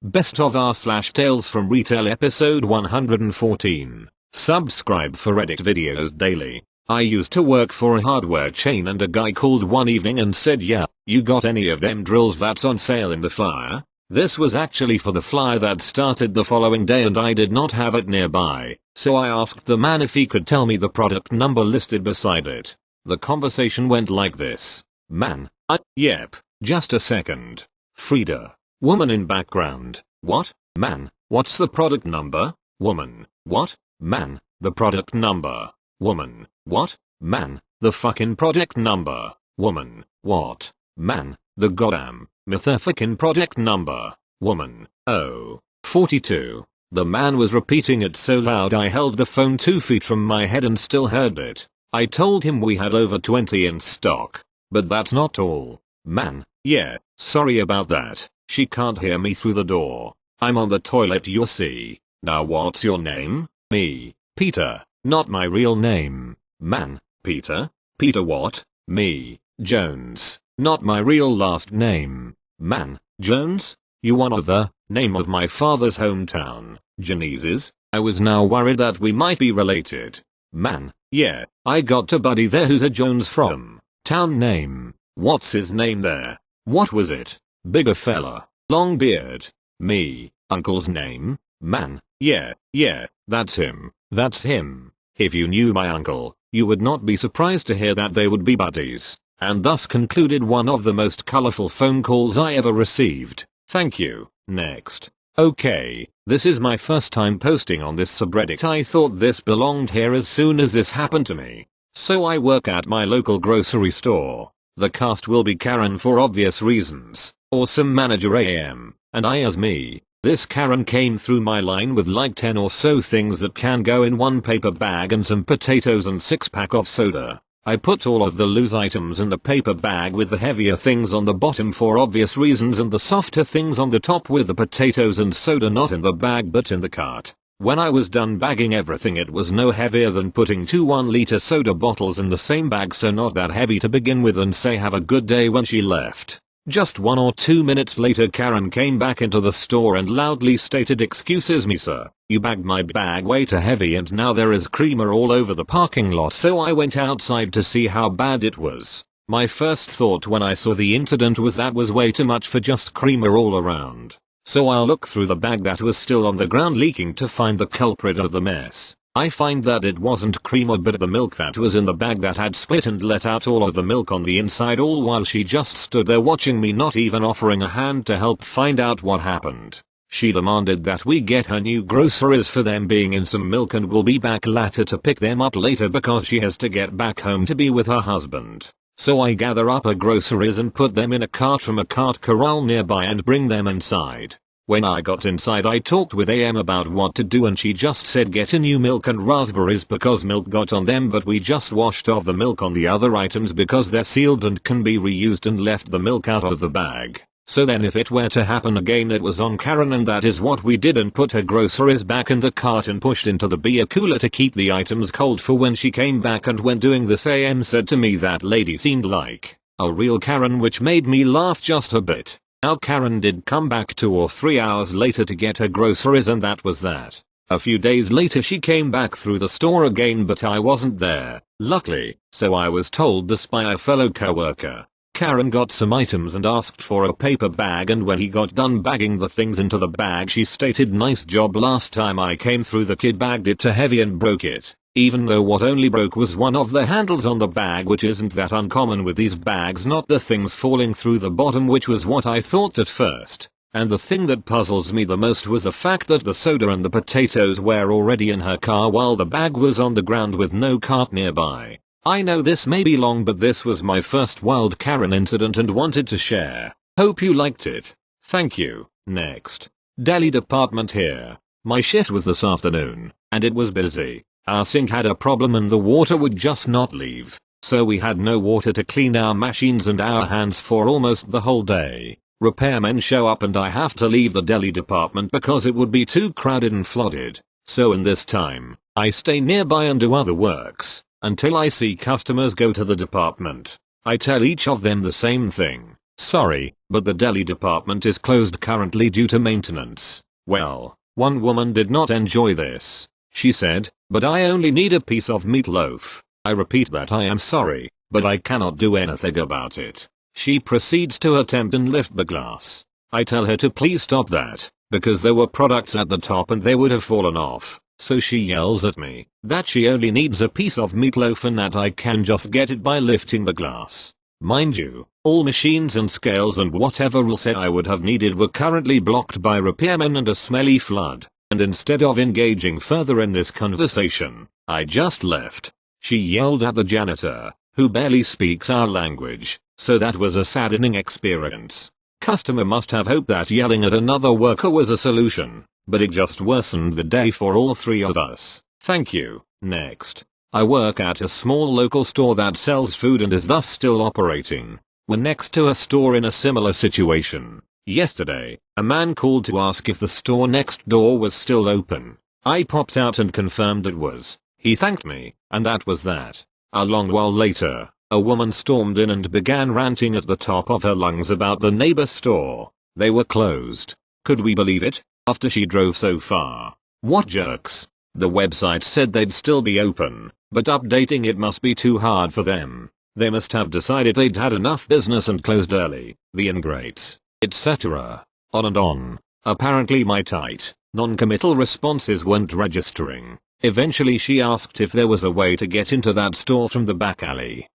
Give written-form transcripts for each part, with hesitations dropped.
Best of R / Tales from Retail episode 114. Subscribe for edit videos daily. I used to work for a hardware chain and a guy called one evening and said, "Yeah, you got any of them drills that's on sale in the flyer?" This was actually for the flyer that started the following day and I did not have it nearby, so I asked the man if he could tell me the product number listed beside it. The conversation went like this. Man: yep, just a second. Frida. Woman in background: what? Man: what's the product number? Woman: what? Man: the product number. Woman: what? Man: the fucking product number. Woman: what? Man: the goddamn motherfucking product number. Woman: oh, 42. The man was repeating it so loud I held the phone 2 feet from my head and still heard it. I told him we had over 20 in stock. But that's not all. Man: yeah, sorry about that. She can't hear me through the door. I'm on the toilet, you see. Now what's your name? Me: Peter. Not my real name. Man: Peter? Peter what? Me: Jones. Not my real last name. Man: Jones? You want the name of my father's hometown, Genesis? I was now worried that we might be related. Man: yeah, I got a buddy there who's a Jones from town name. What's his name there? What was it? Bigger fella, long beard. Me: uncle's name? Man: yeah, that's him. That's him. If you knew my uncle, you would not be surprised to hear that they would be buddies. And thus concluded one of the most colorful phone calls I ever received. Thank you. Next. Okay, this is my first time posting on this subreddit. I thought this belonged here as soon as this happened to me. So I work at my local grocery store. The cast will be Karen for obvious reasons. Awesome manager AM, and I as me. This Karen came through my line with like 10 or so things that can go in one paper bag and some potatoes and 6-pack of soda. I put all of the loose items in the paper bag with the heavier things on the bottom for obvious reasons and the softer things on the top with the potatoes and soda not in the bag but in the cart. When I was done bagging everything, it was no heavier than putting 2 1-liter soda bottles in the same bag, so not that heavy to begin with, and say have a good day when she left. Just 1 or 2 minutes later Karen came back into the store and loudly stated, "Excuse me sir, you bagged my bag way too heavy and now there is creamer all over the parking lot." So I went outside to see how bad it was. My first thought when I saw the incident was that was way too much for just creamer all around. So I looked through the bag that was still on the ground leaking to find the culprit of the mess. I find that it wasn't creamer but the milk that was in the bag that had split and let out all of the milk on the inside, all while she just stood there watching me, not even offering a hand to help find out what happened. She demanded that we get her new groceries for them being in some milk and will be back later to pick them up later because she has to get back home to be with her husband. So I gather up her groceries and put them in a cart from a cart corral nearby and bring them inside. When I got inside I talked with AM about what to do and she just said get a new milk and raspberries because milk got on them, but we just washed off the milk on the other items because they're sealed and can be reused and left the milk out of the bag. So then if it were to happen again it was on Karen, and that is what we did, and put her groceries back in the cart and pushed into the beer cooler to keep the items cold for when she came back. And when doing this AM said to me that lady seemed like a real Karen, which made me laugh just a bit. Now Karen did come back 2 or 3 hours later to get her groceries and that was that. A few days later she came back through the store again but I wasn't there, luckily, so I was told this by a fellow coworker. Karen got some items and asked for a paper bag, and when he got done bagging the things into the bag she stated, "Nice job, last time I came through the kid bagged it too heavy and broke it." Even though what only broke was one of the handles on the bag, which isn't that uncommon with these bags, not the things falling through the bottom, which was what I thought at first. And the thing that puzzles me the most was the fact that the soda and the potatoes were already in her car while the bag was on the ground with no cart nearby. I know this may be long, but this was my first wild Karen incident and wanted to share. Hope you liked it. Thank you. Next. Deli Department here. My shift was this afternoon, and it was busy. Our sink had a problem and the water would just not leave, so we had no water to clean our machines and our hands for almost the whole day. Repairmen show up and I have to leave the deli department because it would be too crowded and flooded. So in this time, I stay nearby and do other works until I see customers go to the department. I tell each of them the same thing. Sorry, but the deli department is closed currently due to maintenance. Well, one woman did not enjoy this. She said, but I only need a piece of meatloaf. I repeat that I am sorry, but I cannot do anything about it. She proceeds to attempt and lift the glass. I tell her to please stop that, because there were products at the top and they would have fallen off. So she yells at me that she only needs a piece of meatloaf and that I can just get it by lifting the glass. Mind you, all machines and scales and whatever else I would have needed were currently blocked by repairmen and a smelly flood, and instead of engaging further in this conversation, I just left. She yelled at the janitor, who barely speaks our language, so that was a saddening experience. Customer must have hoped that yelling at another worker was a solution, but it just worsened the day for all three of us. Thank you. Next. I work at a small local store that sells food and is thus still operating. We're next to a store in a similar situation. Yesterday, a man called to ask if the store next door was still open. I popped out and confirmed it was. He thanked me, and that was that. A long while later, a woman stormed in and began ranting at the top of her lungs about the Neighbour Store. They were closed. Could we believe it? After she drove so far. What jerks. The website said they'd still be open, but updating it must be too hard for them. They must have decided they'd had enough business and closed early. The ingrates, etc. On and on. Apparently my tight, non-committal responses weren't registering. Eventually she asked if there was a way to get into that store from the back alley.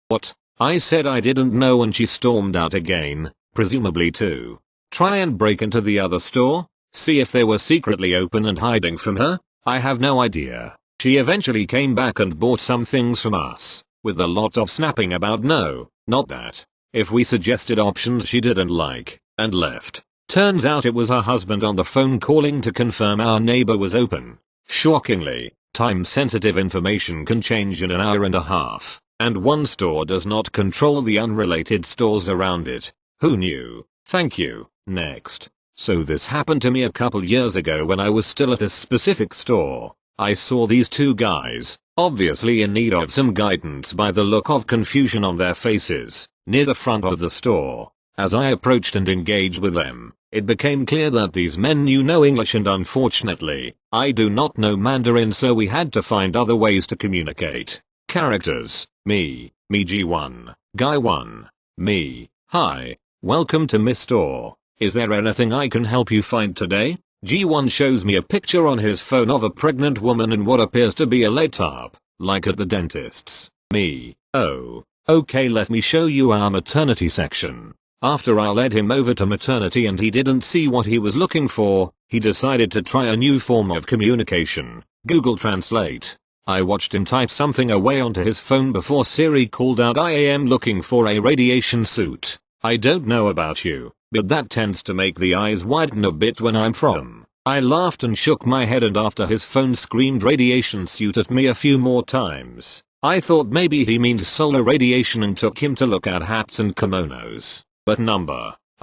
What? I said I didn't know and she stormed out again, presumably to try and break into the other store? See if they were secretly open and hiding from her? I have no idea. She eventually came back and bought some things from us, with a lot of snapping about no, not that. If we suggested options she didn't like, and left. Turns out it was her husband on the phone calling to confirm our neighbor was open. Shockingly, time-sensitive information can change in an hour and a half, and one store does not control the unrelated stores around it. Who knew? Thank you. Next. So this happened to me a couple years ago when I was still at a specific store. I saw these two guys, obviously in need of some guidance by the look of confusion on their faces, near the front of the store. As I approached and engaged with them, it became clear that these men knew no English and unfortunately, I do not know Mandarin, so we had to find other ways to communicate. Characters. Me G1, Guy 1. Me. Hi. Welcome to my store. Is there anything I can help you find today? G1 shows me a picture on his phone of a pregnant woman in what appears to be a lay tarp, like at the dentist's. Me. Oh. Okay, let me show you our maternity section. After I led him over to maternity and he didn't see what he was looking for, he decided to try a new form of communication. Google Translate. I watched him type something away onto his phone before Siri called out, I am looking for a radiation suit. I don't know about you, but that tends to make the eyes widen a bit when I'm from. I laughed and shook my head, and after his phone screamed radiation suit at me a few more times, I thought maybe he means solar radiation and took him to look at hats and kimonos. But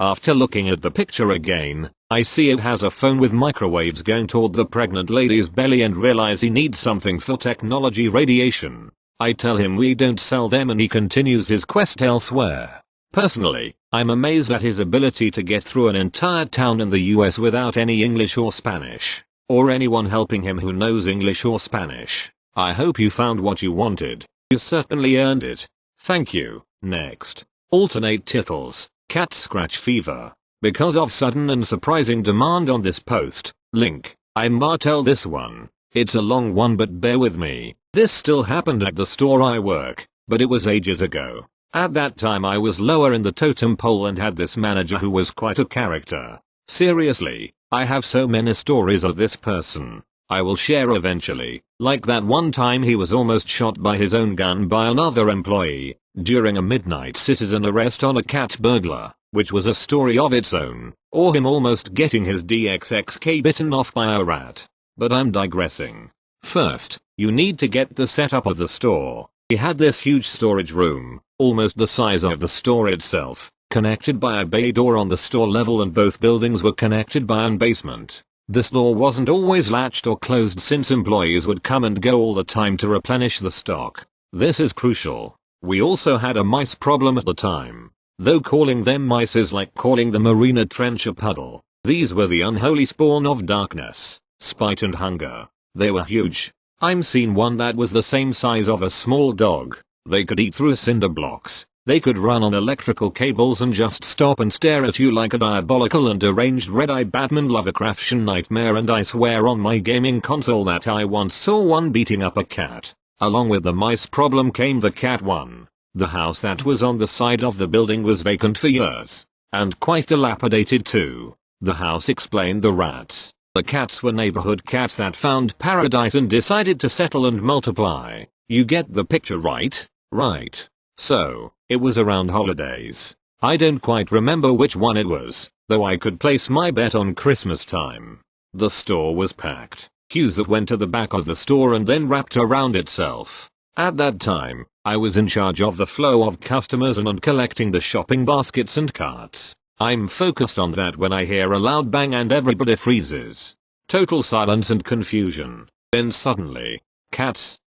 after looking at the picture again, I see it has a phone with microwaves going toward the pregnant lady's belly and realize he needs something for technology radiation. I tell him we don't sell them and he continues his quest elsewhere. Personally, I'm amazed at his ability to get through an entire town in the US without any English or Spanish, or anyone helping him who knows English or Spanish. I hope you found what you wanted. You certainly earned it. Thank you. Next. Alternate titles. Cat scratch fever. Because of sudden and surprising demand on this post, link. I martell this one. It's a long one, but bear with me. This still happened at the store I work, but it was ages ago. At that time I was lower in the totem pole and had this manager who was quite a character. Seriously, I have so many stories of this person. I will share eventually, like that one time he was almost shot by his own gun by another employee, during a midnight citizen arrest on a cat burglar, which was a story of its own, or him almost getting his DXXK bitten off by a rat. But I'm digressing. First, you need to get the setup of the store. He had this huge storage room, almost the size of the store itself, connected by a bay door on the store level, and both buildings were connected by an basement. The store wasn't always latched or closed since employees would come and go all the time to replenish the stock. This is crucial. We also had a mice problem at the time. though calling them mice is like calling the Marina Trench a puddle. These were the unholy spawn of darkness, spite and hunger. They were huge. I'm seen one that was the same size of a small dog. They could eat through cinder blocks. They could run on electrical cables and just stop and stare at you like a diabolical and deranged red-eye Batman Lovecraftian nightmare, and I swear on my gaming console that I once saw one beating up a cat. Along with the mice problem came the cat one. The house that was on the side of the building was vacant for years. And quite dilapidated too. The house explained the rats. The cats were neighborhood cats that found paradise and decided to settle and multiply. You get the picture, right? Right. So, it was around holidays. I don't quite remember which one it was, though I could place my bet on Christmas time. The store was packed. Queues that went to the back of the store and then wrapped around itself. At that time, I was in charge of the flow of customers and collecting the shopping baskets and carts. I'm focused on that when I hear a loud bang and everybody freezes. Total silence and confusion. Then suddenly, cats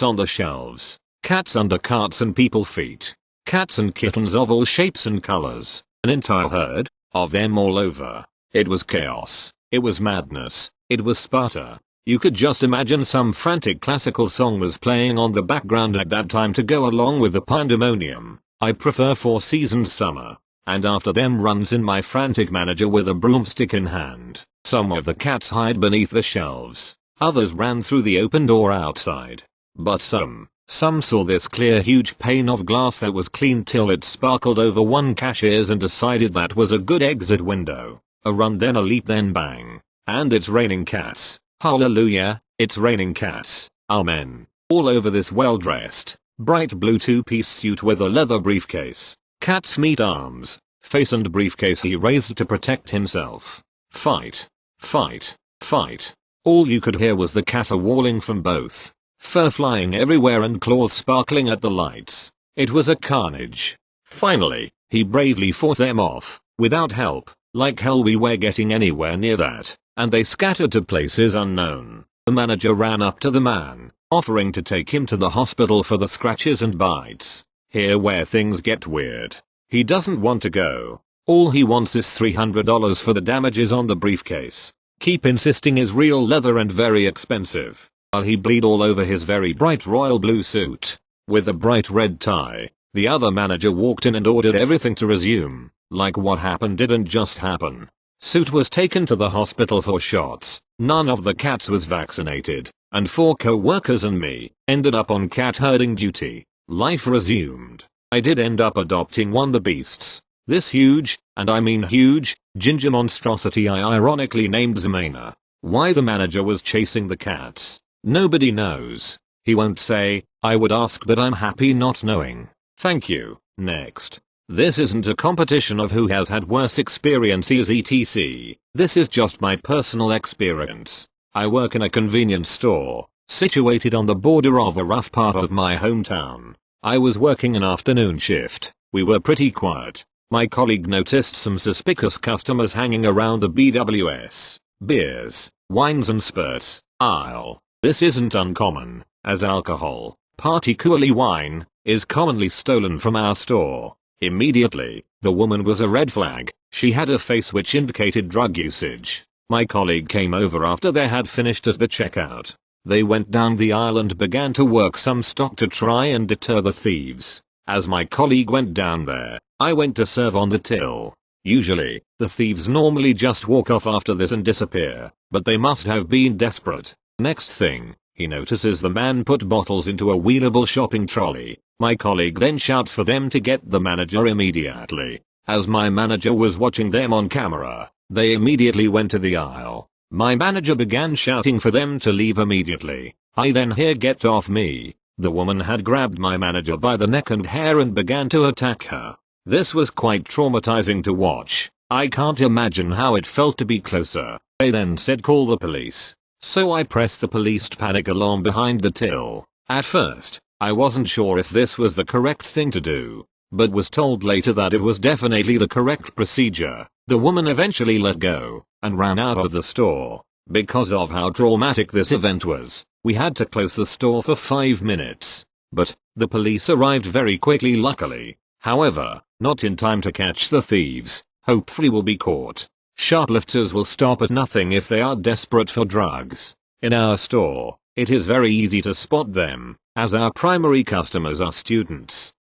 on the shelves, cats under carts and people feet, cats and kittens of all shapes and colors, an entire herd of them all over. It was chaos. It was madness. It was Sparta. You could just imagine some frantic classical song was playing on the background at that time to go along with the pandemonium. I prefer Four Seasons summer. And after them runs in my frantic manager with a broomstick in hand. Some of the cats hide beneath the shelves. Others ran through the open door outside. But some saw this clear huge pane of glass that was clean till it sparkled over one cashier's and decided that was a good exit window. A run, then a leap, then bang. And it's raining cats. Hallelujah, it's raining cats. Amen. All over this well-dressed, bright blue two-piece suit with a leather briefcase. Cat's meat arms, face and briefcase he raised to protect himself. Fight. Fight. Fight. All you could hear was the caterwauling from both. Fur flying everywhere and claws sparkling at the lights. It was a carnage. Finally, he bravely fought them off, without help. Like hell we were getting anywhere near that, and they scattered to places unknown. The manager ran up to the man, offering to take him to the hospital for the scratches and bites. Here where things get weird. He doesn't want to go. All he wants is $300 for the damages on the briefcase. Keep insisting is real leather and very expensive. While he bleed all over his very bright royal blue suit. With a bright red tie, the other manager walked in and ordered everything to resume. Like what happened didn't just happen. Suit was taken to the hospital for shots. None of the cats was vaccinated. And 4 co-workers and me ended up on cat herding duty. Life resumed. I did end up adopting one the beasts. This huge, and I mean huge, ginger monstrosity I ironically named Zemana. Why the manager was chasing the cats, nobody knows. He won't say. I would ask, but I'm happy not knowing. Thank you. Next. This isn't a competition of who has had worse experiences etc. This is just my personal experience. I work in a convenience store, situated on the border of a rough part of my hometown. I was working an afternoon shift. We were pretty quiet. My colleague noticed some suspicious customers hanging around the BWS, beers, wines and spirits aisle. This isn't uncommon, as alcohol, particularly wine, is commonly stolen from our store. Immediately, the woman was a red flag. She had a face which indicated drug usage. My colleague came over after they had finished at the checkout. They went down the aisle and began to work some stock to try and deter the thieves. As my colleague went down there, I went to serve on the till. Usually, the thieves normally just walk off after this and disappear, but they must have been desperate. Next thing, he notices the man put bottles into a wheelable shopping trolley. My colleague then shouts for them to get the manager immediately. As my manager was watching them on camera, they immediately went to the aisle. My manager began shouting for them to leave immediately. I then hear "Get off me." The woman had grabbed my manager by the neck and hair and began to attack her. This was quite traumatizing to watch. I can't imagine how it felt to be closer. They then said call the police. So I pressed the police panic alarm behind the till. At first, I wasn't sure if this was the correct thing to do, but was told later that it was definitely the correct procedure. The woman eventually let go and ran out of the store. Because of how traumatic this event was, we had to close the store for 5 minutes. But the police arrived very quickly luckily. However, Not in time to catch the thieves, hopefully will be caught. Shoplifters will stop at nothing if they are desperate for drugs. In our store, it is very easy to spot them, as our primary customers are students.